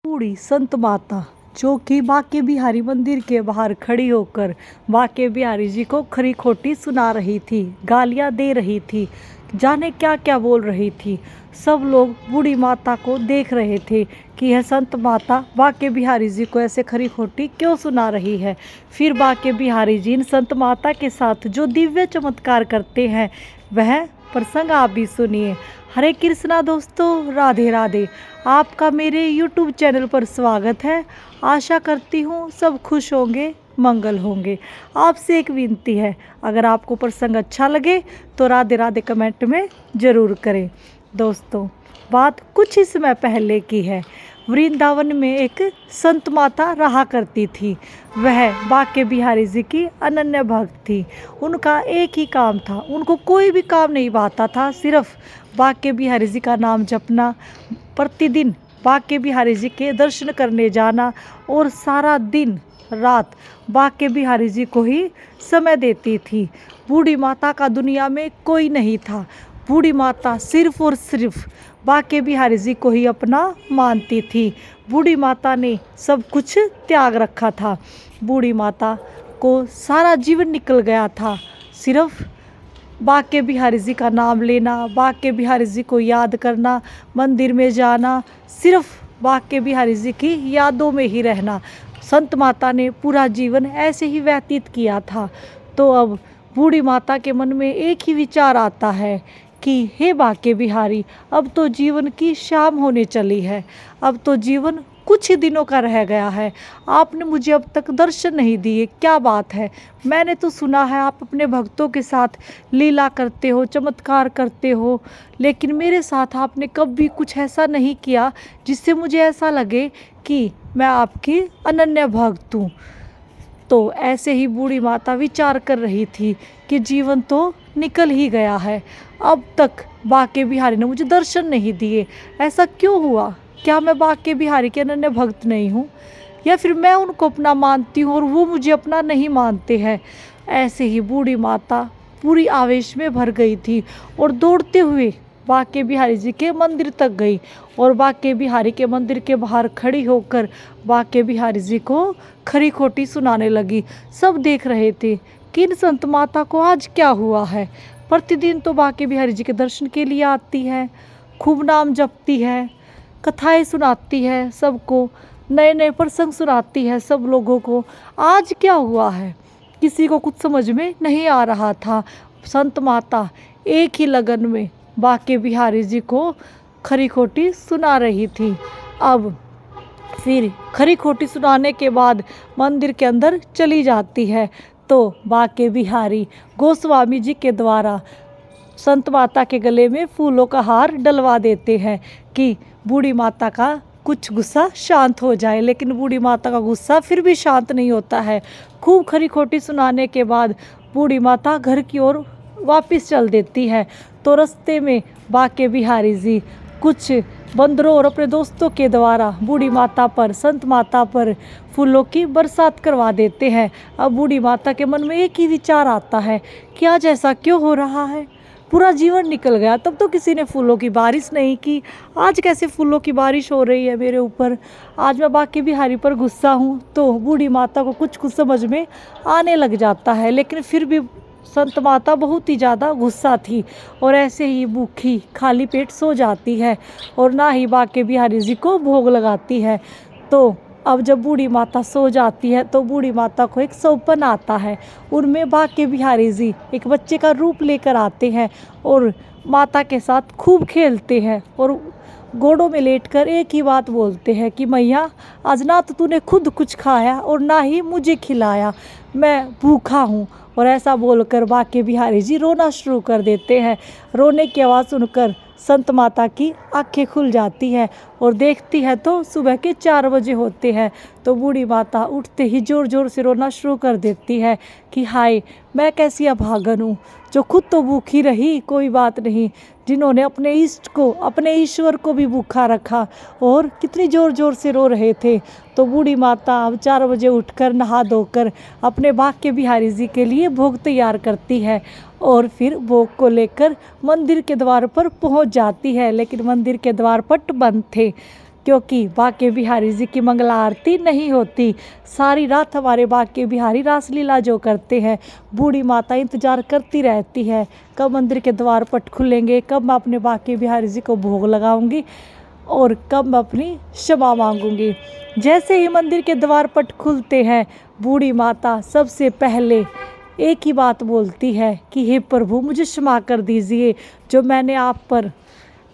बूढ़ी संत माता जो कि बांके बिहारी मंदिर के बाहर खड़ी होकर बांके बिहारी जी को खरी खोटी सुना रही थी, गालियां दे रही थी, जाने क्या क्या बोल रही थी। सब लोग बूढ़ी माता को देख रहे थे कि यह संत माता बांके बिहारी जी को ऐसे खरी खोटी क्यों सुना रही है। फिर बांके बिहारी जी इन संत माता के साथ जो दिव्य चमत्कार करते हैं वह प्रसंग आप भी सुनिए। हरे कृष्णा दोस्तों, राधे राधे। आपका मेरे YouTube चैनल पर स्वागत है। आशा करती हूँ सब खुश होंगे, मंगल होंगे। आपसे एक विनती है, अगर आपको प्रसंग अच्छा लगे तो राधे राधे कमेंट में ज़रूर करें। दोस्तों, बात कुछ ही समय पहले की है। वृंदावन में एक संत माता रहा करती थी। वह बांके बिहारी जी की अनन्य भक्त थी। उनका एक ही काम था, उनको कोई भी काम नहीं भाता था, सिर्फ बांके बिहारी जी का नाम जपना, प्रतिदिन बांके बिहारी जी के दर्शन करने जाना और सारा दिन रात बांके बिहारी जी को ही समय देती थी। बूढ़ी माता का दुनिया में कोई नहीं था। बूढ़ी माता सिर्फ और सिर्फ बांके बिहारी जी को ही अपना मानती थी। बूढ़ी माता ने सब कुछ त्याग रखा था। बूढ़ी माता को सारा जीवन निकल गया था सिर्फ बांके बिहारी जी का नाम लेना, बांके बिहारी जी को याद करना, मंदिर में जाना, सिर्फ बांके बिहारी जी की यादों में ही रहना। संत माता ने पूरा जीवन ऐसे ही व्यतीत किया था। तो अब बूढ़ी माता के मन में एक ही विचार आता है कि हे बांके बिहारी, अब तो जीवन की शाम होने चली है, अब तो जीवन कुछ ही दिनों का रह गया है। आपने मुझे अब तक दर्शन नहीं दिए, क्या बात है? मैंने तो सुना है आप अपने भक्तों के साथ लीला करते हो, चमत्कार करते हो, लेकिन मेरे साथ आपने कभी कुछ ऐसा नहीं किया जिससे मुझे ऐसा लगे कि मैं आपकी अनन्य भक्त हूँ। तो ऐसे ही बूढ़ी माता विचार कर रही थी कि जीवन तो निकल ही गया है, अब तक बांके बिहारी ने मुझे दर्शन नहीं दिए, ऐसा क्यों हुआ? क्या मैं बांके बिहारी के अनन्य भक्त नहीं हूँ, या फिर मैं उनको अपना मानती हूँ और वो मुझे अपना नहीं मानते हैं? ऐसे ही बूढ़ी माता पूरी आवेश में भर गई थी और दौड़ते हुए बांके बिहारी जी के मंदिर तक गई और बांके बिहारी के मंदिर के बाहर खड़ी होकर बांके बिहारी जी को खरी खोटी सुनाने लगी। सब देख रहे थे कि इन संत माता को आज क्या हुआ है। प्रतिदिन तो बांके बिहारी जी के दर्शन के लिए आती है, खूब नाम जपती है, कथाएं सुनाती है, सबको नए नए प्रसंग सुनाती है सब लोगों को। आज क्या हुआ है किसी को कुछ समझ में नहीं आ रहा था। संत माता एक ही लगन में बांके बिहारी जी को खरी खोटी सुना रही थी। अब फिर खरी खोटी सुनाने के बाद मंदिर के अंदर चली जाती है तो बांके बिहारी गोस्वामी जी के द्वारा संत माता के गले में फूलों का हार डलवा देते हैं कि बूढ़ी माता का कुछ गुस्सा शांत हो जाए। लेकिन बूढ़ी माता का गुस्सा फिर भी शांत नहीं होता है। खूब खरी खोटी सुनाने के बाद बूढ़ी माता घर की ओर वापस चल देती है। तो रास्ते में बांके बिहारी जी कुछ बंदरों और अपने दोस्तों के द्वारा बूढ़ी माता पर, संत माता पर फूलों की बरसात करवा देते हैं। अब बूढ़ी माता के मन में एक ही विचार आता है कि आज ऐसा क्यों हो रहा है? पूरा जीवन निकल गया, तब तो किसी ने फूलों की बारिश नहीं की, आज कैसे फूलों की बारिश हो रही है मेरे ऊपर? आज मैं बांके बिहारी पर गुस्सा हूँ। तो बूढ़ी माता को कुछ कुछ समझ में आने लग जाता है, लेकिन फिर भी संत माता बहुत ही ज़्यादा गुस्सा थी और ऐसे ही भूखी खाली पेट सो जाती है और ना ही बांके बिहारी जी को भोग लगाती है। तो अब जब बूढ़ी माता सो जाती है तो बूढ़ी माता को एक सौपन आता है। उनमें बांके बिहारी जी एक बच्चे का रूप लेकर आते हैं और माता के साथ खूब खेलते हैं और गोड़ों में लेटकर एक ही बात बोलते हैं कि मैया, आज ना तो तूने खुद कुछ खाया और ना ही मुझे खिलाया, मैं भूखा हूँ। और ऐसा बोलकर बांके बिहारी जी रोना शुरू कर देते हैं। रोने की आवाज़ सुनकर संत माता की आंखें खुल जाती है और देखती है तो सुबह के 4 बजे होते हैं। तो बूढ़ी माता उठते ही ज़ोर ज़ोर से रोना शुरू कर देती है कि हाय, मैं कैसी अभागन हूँ जो खुद तो भूखी रही, कोई बात नहीं, जिन्होंने अपने इष्ट को, अपने ईश्वर को भी भूखा रखा। और कितनी ज़ोर ज़ोर से रो रहे थे। तो बूढ़ी माता अब 4 बजे उठकर नहा धोकर अपने बांके बिहारी जी के लिए भोग तैयार करती है और फिर भोग को लेकर मंदिर के द्वार पर पहुंच जाती है। लेकिन मंदिर के द्वार पट बंद थे। क्योंकि बाके बिहारी जी की मंगला आरती नहीं होती। सारी रात हमारे बाके बिहारी रासलीला जो करते हैं, बूढ़ी माता इंतजार करती रहती है कब मंदिर के द्वार पट खुलेंगे, कब मैं अपने बाके बिहारी जी को भोग लगाऊंगी और कब मैं अपनी क्षमा मांगूंगी। जैसे ही मंदिर के द्वार पट खुलते हैं, बूढ़ी माता सबसे पहले एक ही बात बोलती है कि हे प्रभु, मुझे क्षमा कर दीजिए, जो मैंने आप पर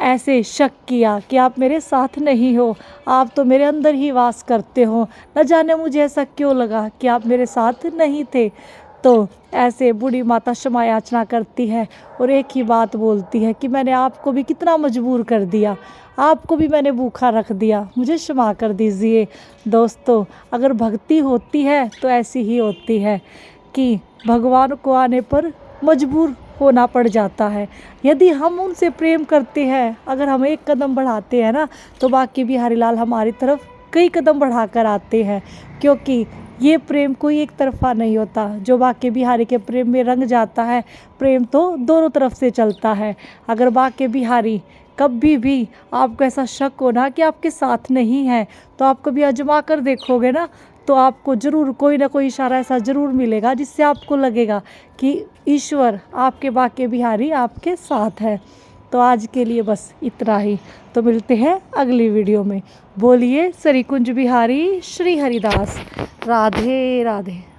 ऐसे शक किया कि आप मेरे साथ नहीं हो, आप तो मेरे अंदर ही वास करते हो। न जाने मुझे ऐसा क्यों लगा कि आप मेरे साथ नहीं थे। तो ऐसे बूढ़ी माता क्षमा याचना करती है और एक ही बात बोलती है कि मैंने आपको भी कितना मजबूर कर दिया, आपको भी मैंने भूखा रख दिया, मुझे क्षमा कर दीजिए। दोस्तों, अगर भक्ति होती है तो ऐसी ही होती है कि भगवान को आने पर मजबूर होना पड़ जाता है। यदि हम उनसे प्रेम करते हैं, अगर हम एक कदम बढ़ाते हैं ना, तो बाकी बिहारी लाल हमारी तरफ कई कदम बढ़ाकर आते हैं, क्योंकि ये प्रेम कोई एक तरफा नहीं होता। जो बाके बिहारी के प्रेम में रंग जाता है, प्रेम तो दोनों तरफ से चलता है। अगर बाके बिहारी कभी भी आपको ऐसा शक हो ना कि आपके साथ नहीं है, तो आप कभी आजमा कर देखोगे ना, तो आपको ज़रूर कोई ना कोई इशारा ऐसा ज़रूर मिलेगा जिससे आपको लगेगा कि ईश्वर आपके बाके बिहारी आपके साथ है। तो आज के लिए बस इतना ही। तो मिलते हैं अगली वीडियो में। बोलिए श्री कुंज बिहारी श्री हरिदास। राधे राधे।